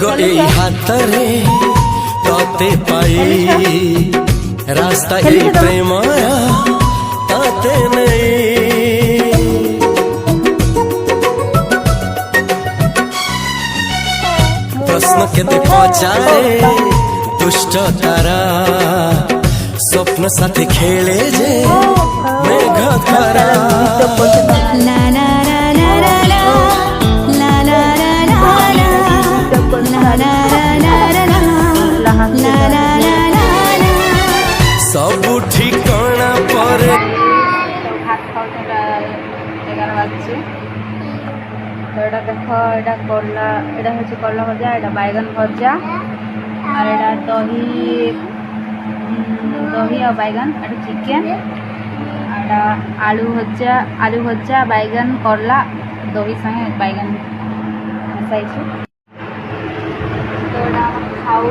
तो এই হাতরে ততে পাই রাস্তা এই প্রেমায়া তাতে নেই प्रश्न केते पचारे दुष्ट तारा स्वप्न साथी खेले जे मेघ तारा ला ला ला ला ला ला ला ला ला सब ठिकाना पर भात खाऊ 11 বাজছে तो এটা দেখো এটা করলা এটা হচ্ছে করলা ভাজা এটা বাইগন ভাজা আর এটা দহি দহি আর বাইগন এটা চিকেন আর এটা আলু ভজা বাইগন করলা দহি সঙ্গে বাইগন মিশাইছি তো এটা খাও